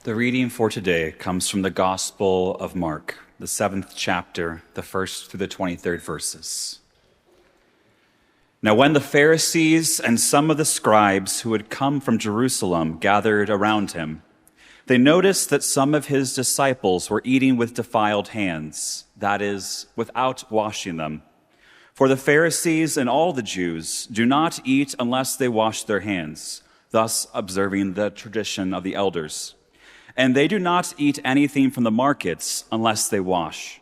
The reading for today comes from the Gospel of Mark, the 7th chapter, the 1st through the 23rd verses. Now when the Pharisees and some of the scribes who had come from Jerusalem gathered around him, they noticed that some of his disciples were eating with defiled hands, that is, without washing them. For the Pharisees and all the Jews do not eat unless they wash their hands, thus observing the tradition of the elders. And they do not eat anything from the markets unless they wash.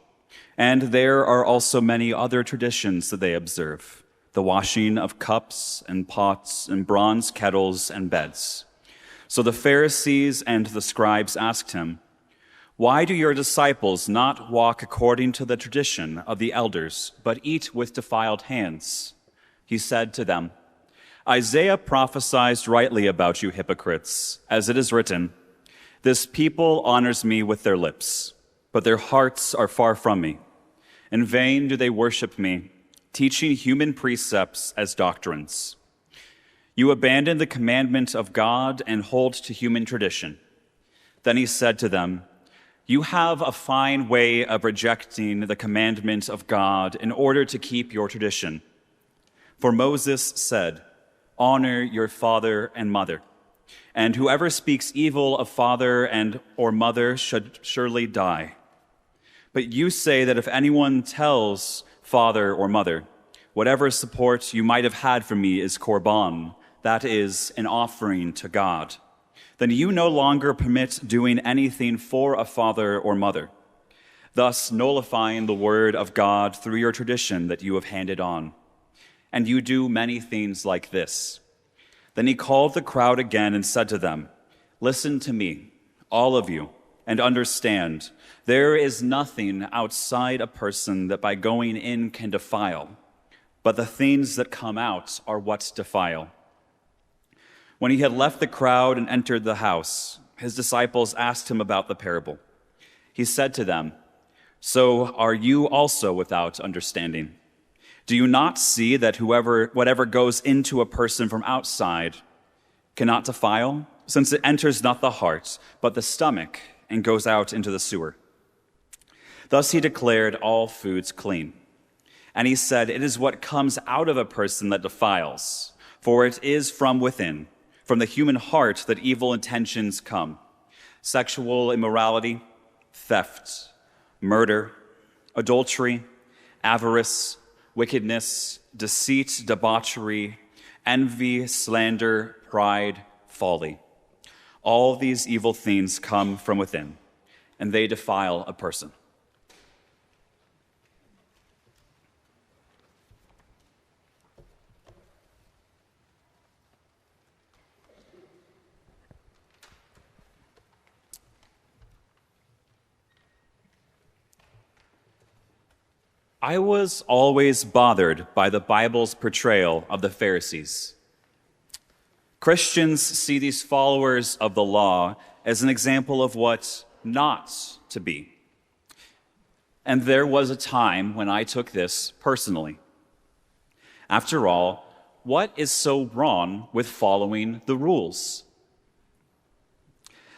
And there are also many other traditions that they observe, the washing of cups and pots and bronze kettles and beds. So the Pharisees and the scribes asked him, "Why do your disciples not walk according to the tradition of the elders, but eat with defiled hands?" He said to them, "Isaiah prophesied rightly about you hypocrites, as it is written, 'This people honors me with their lips, but their hearts are far from me. In vain do they worship me, teaching human precepts as doctrines. You abandon the commandment of God and hold to human tradition.' Then he said to them, 'You have a fine way of rejecting the commandment of God in order to keep your tradition. For Moses said, "Honor your father and mother," and whoever speaks evil of father and or mother should surely die. But you say that if anyone tells father or mother, "Whatever support you might have had from me is korban," that is, an offering to God, then you no longer permit doing anything for a father or mother, thus nullifying the word of God through your tradition that you have handed on. And you do many things like this." Then he called the crowd again and said to them, "Listen to me, all of you, and understand. There is nothing outside a person that by going in can defile, but the things that come out are what defile." When he had left the crowd and entered the house, his disciples asked him about the parable. He said to them, "So are you also without understanding? Do you not see that whatever goes into a person from outside cannot defile, since it enters not the heart, but the stomach, and goes out into the sewer?" Thus he declared all foods clean. And he said, "It is what comes out of a person that defiles, for it is from within, from the human heart that evil intentions come: sexual immorality, theft, murder, adultery, avarice, wickedness, deceit, debauchery, envy, slander, pride, folly. All these evil things come from within, and they defile a person." I was always bothered by the Bible's portrayal of the Pharisees. Christians see these followers of the law as an example of what not to be. And there was a time when I took this personally. After all, what is so wrong with following the rules?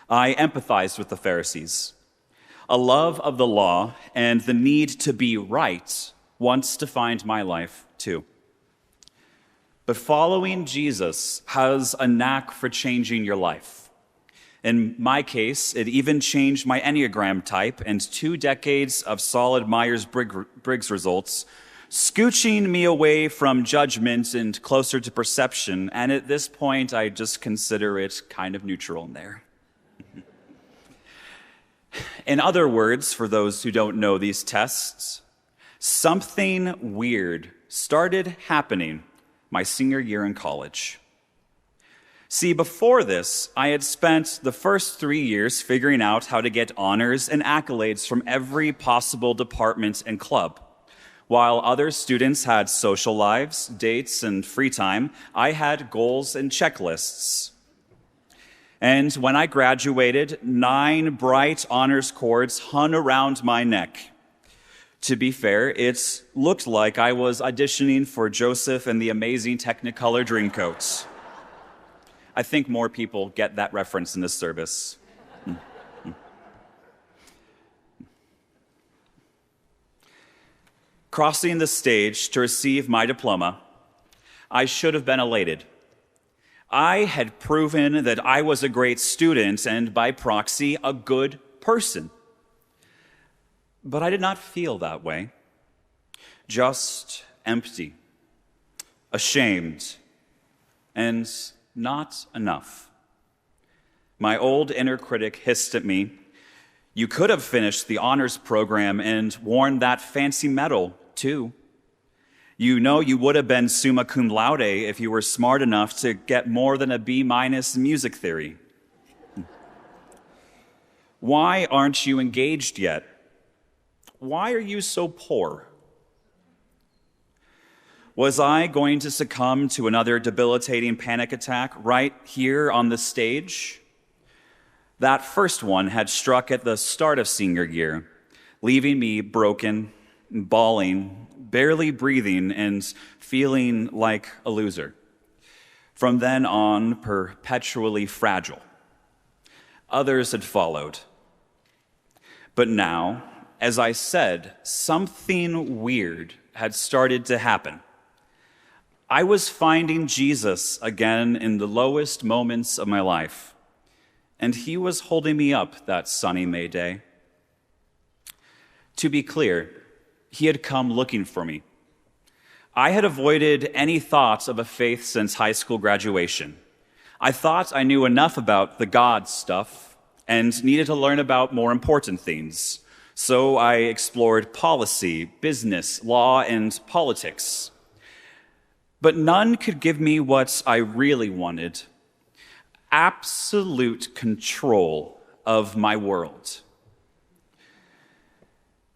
I empathized with the Pharisees. A love of the law and the need to be right once defined my life too. But following Jesus has a knack for changing your life. In my case, it even changed my Enneagram type and 2 decades of solid Myers-Briggs results, scooching me away from judgment and closer to perception. And at this point, I just consider it kind of neutral in there. In other words, for those who don't know these tests, something weird started happening my senior year in college. See, before this, I had spent the first 3 years figuring out how to get honors and accolades from every possible department and club. While other students had social lives, dates, and free time, I had goals and checklists. And when I graduated, 9 bright honors cords hung around my neck. To be fair, it looked like I was auditioning for Joseph and the Amazing Technicolor Dreamcoat. I think more people get that reference in this service. Crossing the stage to receive my diploma, I should have been elated. I had proven that I was a great student and, by proxy, a good person. But I did not feel that way. Just empty, ashamed, and not enough. My old inner critic hissed at me, "You could have finished the honors program and worn that fancy medal, too. You know you would have been summa cum laude if you were smart enough to get more than a B- in music theory. Why aren't you engaged yet? Why are you so poor?" Was I going to succumb to another debilitating panic attack right here on the stage? That first one had struck at the start of senior year, leaving me broken, bawling, barely breathing, and feeling like a loser. From then on, perpetually fragile. Others had followed. But now, as I said, something weird had started to happen. I was finding Jesus again in the lowest moments of my life, and he was holding me up that sunny May day. To be clear, he had come looking for me. I had avoided any thoughts of a faith since high school graduation. I thought I knew enough about the God stuff and needed to learn about more important things. So I explored policy, business, law, and politics. But none could give me what I really wanted: absolute control of my world.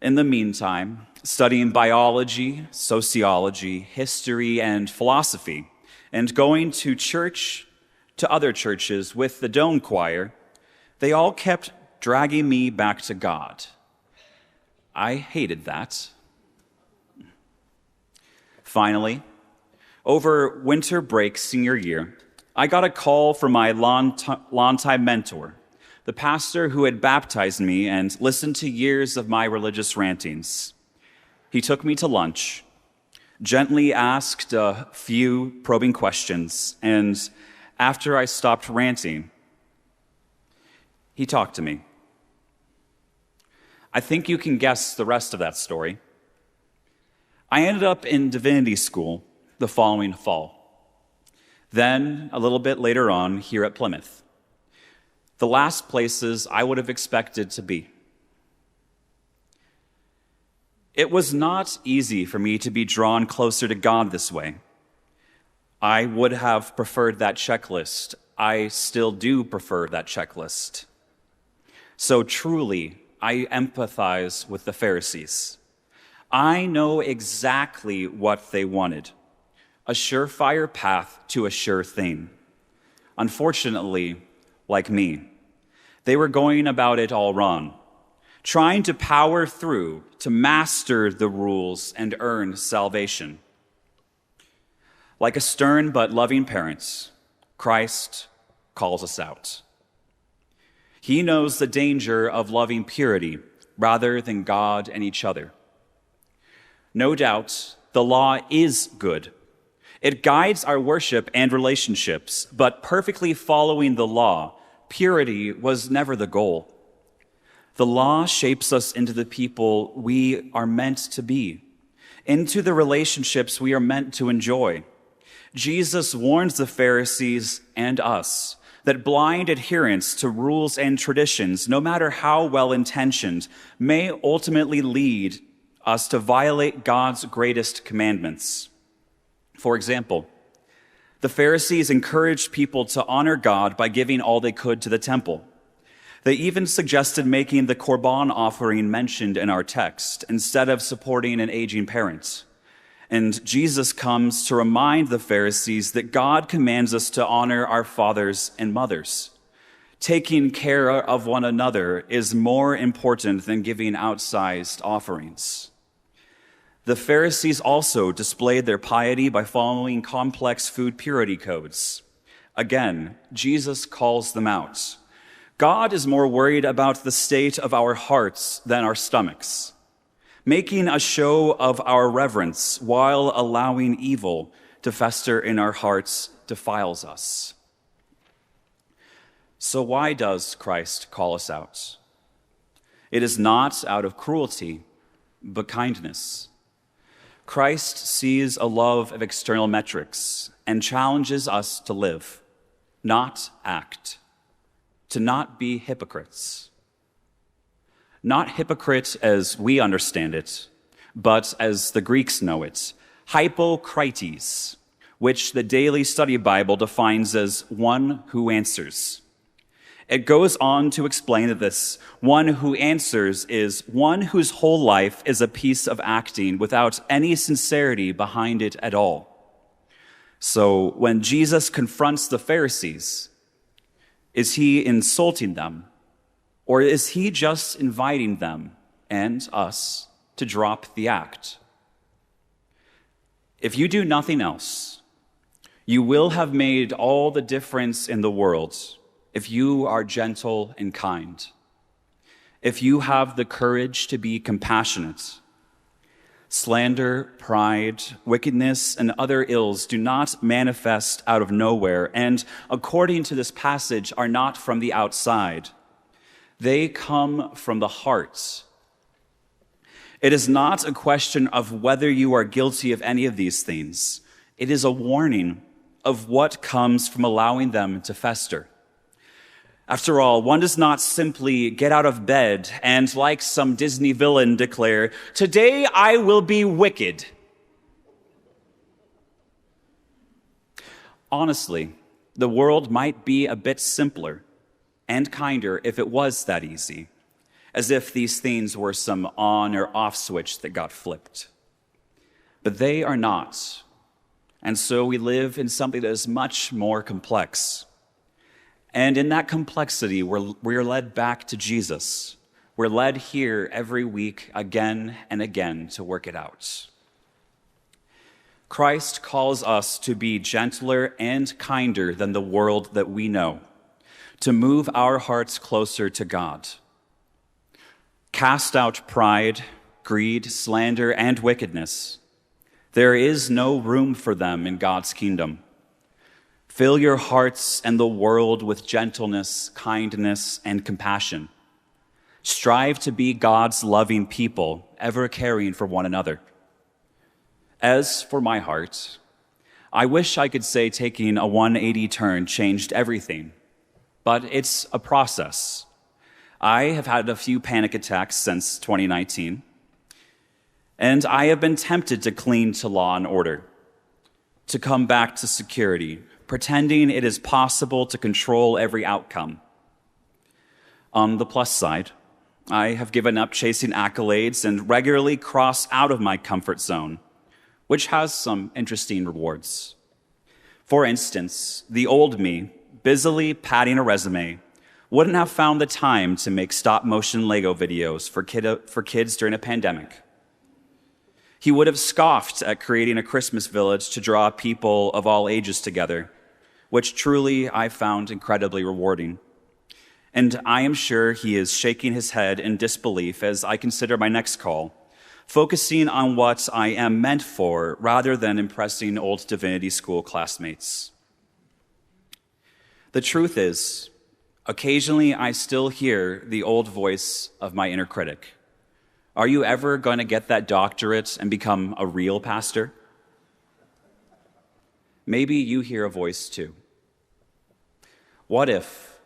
In the meantime, studying biology, sociology, history, and philosophy, and going to other churches with the Dome Choir, they all kept dragging me back to God. I hated that. Finally, over winter break senior year, I got a call from my longtime mentor, the pastor who had baptized me and listened to years of my religious rantings. He took me to lunch, gently asked a few probing questions, and after I stopped ranting, he talked to me. I think you can guess the rest of that story. I ended up in divinity school the following fall. Then, a little bit later on, here at Plymouth. The last places I would have expected to be. It was not easy for me to be drawn closer to God this way. I would have preferred that checklist. I still do prefer that checklist. So truly, I empathize with the Pharisees. I know exactly what they wanted: a surefire path to a sure thing. Unfortunately, like me, they were going about it all wrong, trying to power through, to master the rules and earn salvation. Like a stern but loving parent, Christ calls us out. He knows the danger of loving purity rather than God and each other. No doubt, the law is good. It guides our worship and relationships, but perfectly following the law, purity was never the goal. The law shapes us into the people we are meant to be, into the relationships we are meant to enjoy. Jesus warns the Pharisees and us that blind adherence to rules and traditions, no matter how well-intentioned, may ultimately lead us to violate God's greatest commandments. For example, the Pharisees encouraged people to honor God by giving all they could to the temple. They even suggested making the Korban offering mentioned in our text instead of supporting an aging parent. And Jesus comes to remind the Pharisees that God commands us to honor our fathers and mothers. Taking care of one another is more important than giving outsized offerings. The Pharisees also displayed their piety by following complex food purity codes. Again, Jesus calls them out. God is more worried about the state of our hearts than our stomachs. making a show of our reverence while allowing evil to fester in our hearts defiles us. So why does Christ call us out? It is not out of cruelty, but kindness. Christ sees a love of external metrics and challenges us to live, not act, to not be hypocrites. Not hypocrite as we understand it, but as the Greeks know it, hypokrites, which the Daily Study Bible defines as one who answers. It goes on to explain that this one who answers is one whose whole life is a piece of acting without any sincerity behind it at all. So when Jesus confronts the Pharisees, is he insulting them, or is he just inviting them and us to drop the act? If you do nothing else, you will have made all the difference in the world if you are gentle and kind, if you have the courage to be compassionate. Slander, pride, wickedness, and other ills do not manifest out of nowhere, and according to this passage, are not from the outside. They come from the heart. It is not a question of whether you are guilty of any of these things. It is a warning of what comes from allowing them to fester. After all, one does not simply get out of bed and, like some Disney villain, declare, "Today I will be wicked." Honestly, the world might be a bit simpler and kinder if it was that easy, as if these things were some on or off switch that got flipped. But they are not, and so we live in something that is much more complex. And in that complexity, we're led back to Jesus. We're led here every week again and again to work it out. Christ calls us to be gentler and kinder than the world that we know, to move our hearts closer to God. Cast out pride, greed, slander, and wickedness. There is no room for them in God's kingdom. Fill your hearts and the world with gentleness, kindness, and compassion. Strive to be God's loving people, ever caring for one another. As for my heart, I wish I could say taking a 180 turn changed everything, but it's a process. I have had a few panic attacks since 2019, and I have been tempted to cling to law and order, to come back to security, pretending it is possible to control every outcome. On the plus side, I have given up chasing accolades and regularly cross out of my comfort zone, which has some interesting rewards. For instance, the old me, busily padding a resume, wouldn't have found the time to make stop-motion Lego videos for kids during a pandemic. He would have scoffed at creating a Christmas village to draw people of all ages together, which truly I found incredibly rewarding. And I am sure he is shaking his head in disbelief as I consider my next call, focusing on what I am meant for rather than impressing old divinity school classmates. The truth is, occasionally I still hear the old voice of my inner critic. Are you ever going to get that doctorate and become a real pastor? Maybe you hear a voice too. What if,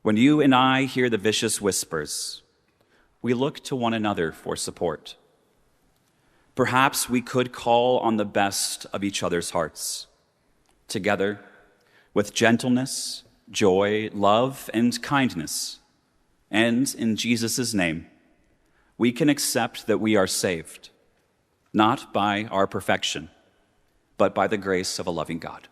when you and I hear the vicious whispers, we look to one another for support? Perhaps we could call on the best of each other's hearts, together, with gentleness, joy, love, and kindness. And in Jesus' name, we can accept that we are saved, not by our perfection, but by the grace of a loving God.